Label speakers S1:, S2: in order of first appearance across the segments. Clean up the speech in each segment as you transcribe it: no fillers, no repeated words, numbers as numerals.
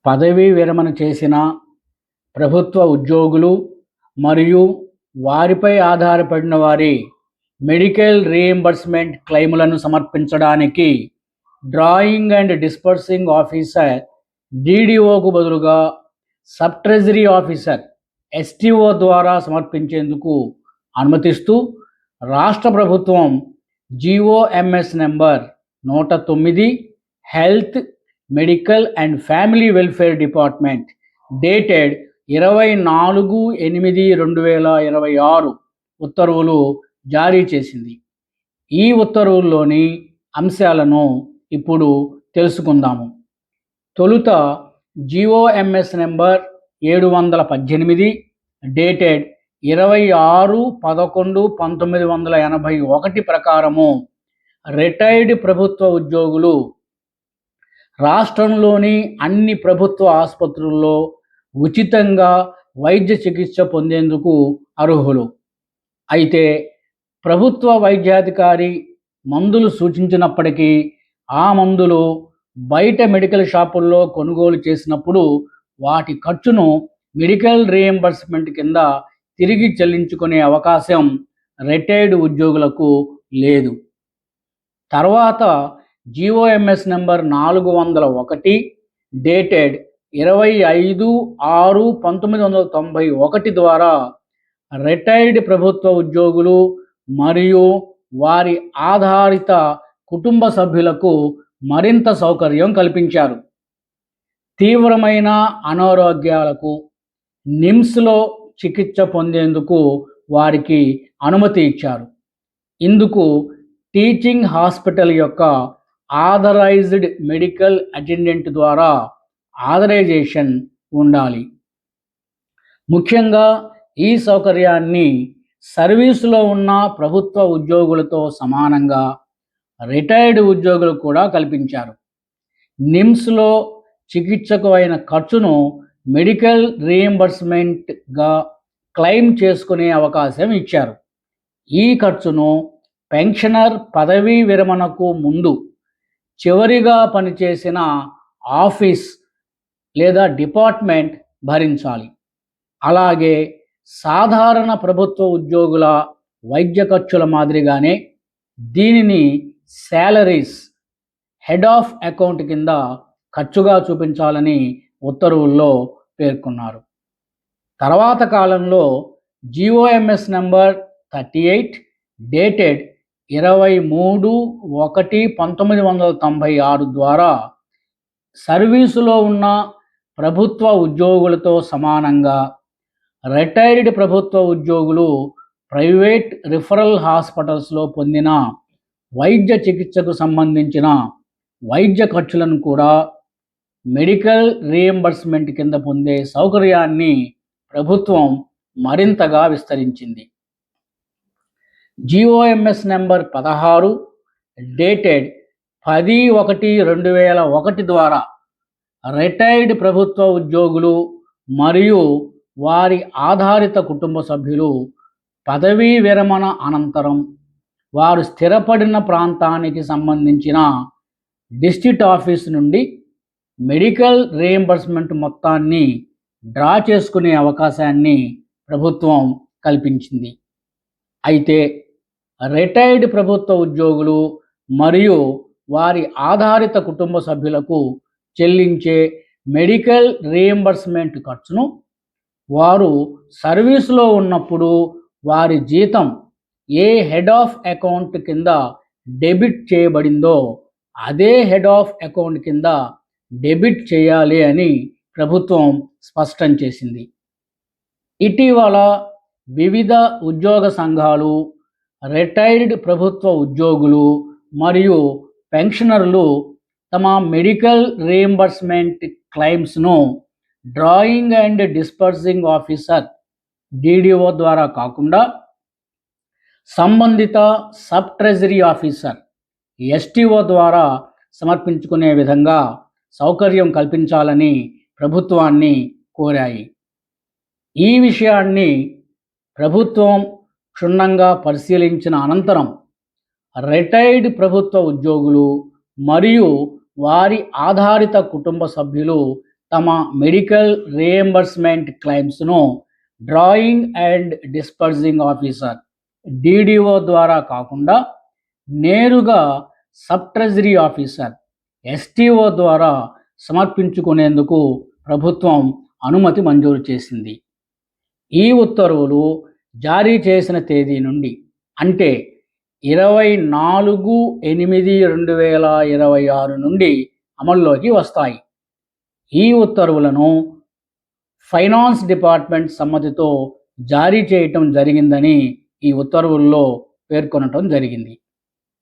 S1: పదవీ విరమణ చేసిన ప్రభుత్వ ఉద్యోగులు మరియు వారిపై ఆధారపడిన వారి మెడికల్ రీయింబర్స్మెంట్ క్లెయిములను సమర్పించడానికి డ్రాయింగ్ అండ్ డిస్పర్సింగ్ ఆఫీసర్ DDOకు బదులుగా సబ్ ట్రెజరీ ఆఫీసర్ STO ద్వారా సమర్పించేందుకు అనుమతిస్తూ రాష్ట్ర ప్రభుత్వం GOMS number 109 health, medical and family welfare department dated 24/8/2026 ఉత్తర్వులు జారీ చేసింది. ఈ ఉత్తర్వుల్లోని అంశాలను ఇప్పుడు తెలుసుకుందాము. తొలుత GOMS నెంబర్ 718 డేటెడ్ 26/11/1981 ప్రకారము రిటైర్డ్ ప్రభుత్వ ఉద్యోగులు రాష్ట్రంలోని అన్ని ప్రభుత్వ ఆసుపత్రుల్లో ఉచితంగా వైద్య చికిత్స పొందేందుకు అర్హులు. అయితే ప్రభుత్వ వైద్యాధికారి మందులు సూచించినప్పటికీ ఆ మందులు బయట మెడికల్ షాపుల్లో కొనుగోలు చేసినప్పుడు వాటి ఖర్చును మెడికల్ రీయింబర్స్మెంట్ కింద తిరిగి చెల్లించుకునే అవకాశం రిటైర్డ్ ఉద్యోగులకు లేదు. తర్వాత GOMS నెంబర్ 401 డేటెడ్ 25/6/1991 ద్వారా రిటైర్డ్ ప్రభుత్వ ఉద్యోగులు మరియు వారి ఆధారిత కుటుంబ సభ్యులకు మరింత సౌకర్యం కల్పించారు. తీవ్రమైన అనారోగ్యాలకు నిమ్స్లో చికిత్స పొందేందుకు వారికి అనుమతి ఇచ్చారు. ఇందుకు టీచింగ్ హాస్పిటల్ యొక్క ఆథరైజ్డ్ మెడికల్ అటెండెంట్ ద్వారా ఆథరైజేషన్ ఉండాలి. ముఖ్యంగా ఈ సౌకర్యాన్ని సర్వీసులో ఉన్న ప్రభుత్వ ఉద్యోగులతో సమానంగా రిటైర్డ్ ఉద్యోగులు కూడా కల్పించారు. నిమ్స్లో చికిత్సకు అయిన ఖర్చును మెడికల్ రీయింబర్స్మెంట్గా క్లెయిమ్ చేసుకునే అవకాశం ఇచ్చారు. ఈ ఖర్చును పెన్షనర్ పదవీ విరమణకు ముందు చివరిగా పనిచేసిన ఆఫీస్ లేదా డిపార్ట్మెంట్ భరించాలి. అలాగే సాధారణ ప్రభుత్వ ఉద్యోగుల వైద్య ఖర్చుల మాదిరిగానే దీనిని శాలరీస్ హెడ్ ఆఫ్ అకౌంట్ కింద ఖర్చుగా చూపించాలని ఉత్తర్వుల్లో పేర్కొన్నారు. తర్వాత కాలంలో GOMS నెంబర్ 38 డేటెడ్ 23/1/1996 ద్వారా సర్వీసులో ఉన్న ప్రభుత్వ ఉద్యోగులతో సమానంగా రిటైర్డ్ ప్రభుత్వ ఉద్యోగులు ప్రైవేట్ రిఫరల్ హాస్పిటల్స్లో పొందిన వైద్య చికిత్సకు సంబంధించిన వైద్య ఖర్చులను కూడా మెడికల్ రీయింబర్స్మెంట్ కింద పొందే సౌకర్యాన్ని ప్రభుత్వం మరింతగా విస్తరించింది. GOMS నెంబర్ 16 డేటెడ్ 10/1/2001 ద్వారా రిటైర్డ్ ప్రభుత్వ ఉద్యోగులు మరియు వారి ఆధారిత కుటుంబ సభ్యులు పదవీ విరమణ అనంతరం వారు స్థిరపడిన ప్రాంతానికి సంబంధించిన డిస్ట్రిక్ట్ ఆఫీస్ నుండి మెడికల్ రీయింబర్స్మెంట్ మొత్తాన్ని డ్రా చేసుకునే అవకాశాన్ని ప్రభుత్వం కల్పించింది. అయితే రిటైర్డ్ ప్రభుత్వ ఉద్యోగులు మరియు వారి ఆధారిత కుటుంబ సభ్యులకు చెల్లించే మెడికల్ రీయింబర్స్మెంట్ ఖర్చును వారు సర్వీసులో ఉన్నప్పుడు వారి జీతం ఏ హెడ్ ఆఫ్ అకౌంట్ కింద డెబిట్ చేయబడిందో అదే హెడ్ ఆఫ్ అకౌంట్ కింద డెబిట్ చేయాలి అని ప్రభుత్వం స్పష్టం చేసింది. ఇటీవల వివిధ ఉద్యోగ సంఘాలు రిటైర్డ్ ప్రభుత్వ ఉద్యోగులు మరియు పెన్షనర్లు తమ మెడికల్ రీయింబర్స్మెంట్ క్లెయిమ్స్ను drawing and disbursing officer DDO ద్వారా కాకుండా సంబంధిత సబ్ ట్రెజరీ ఆఫీసర్ STO ద్వారా సమర్పించుకునే విధంగా సౌకర్యం కల్పించాలని ప్రభుత్వాన్ని కోరాయి. ఈ విషయాన్ని ప్రభుత్వం క్షుణ్ణంగా పరిశీలించిన అనంతరం రిటైర్డ్ ప్రభుత్వ ఉద్యోగులు మరియు వారి ఆధారిత కుటుంబ సభ్యులు తమ మెడికల్ రియంబర్స్మెంట్ క్లెయిమ్స్ను drawing and disbursing officer DDO ద్వారా కాకుండా నేరుగా సబ్ ట్రెజరీ ఆఫీసర్ STO ద్వారా సమర్పించుకునేందుకు ప్రభుత్వం అనుమతి మంజూరు చేసింది. ఈ ఉత్తర్వులు జారీ చేసిన తేదీ నుండి అంటే 24/8/2026 నుండి అమల్లోకి వస్తాయి. ఈ ఉత్తర్వులను ఫైనాన్స్ డిపార్ట్మెంట్ సమ్మతితో జారీ చేయటం జరిగిందని ఈ ఉత్తర్వుల్లో పేర్కొనటం జరిగింది.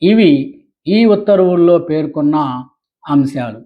S1: ఇవి ఈ ఉత్తర్వుల్లో పేర్కొన్న అంశాలు.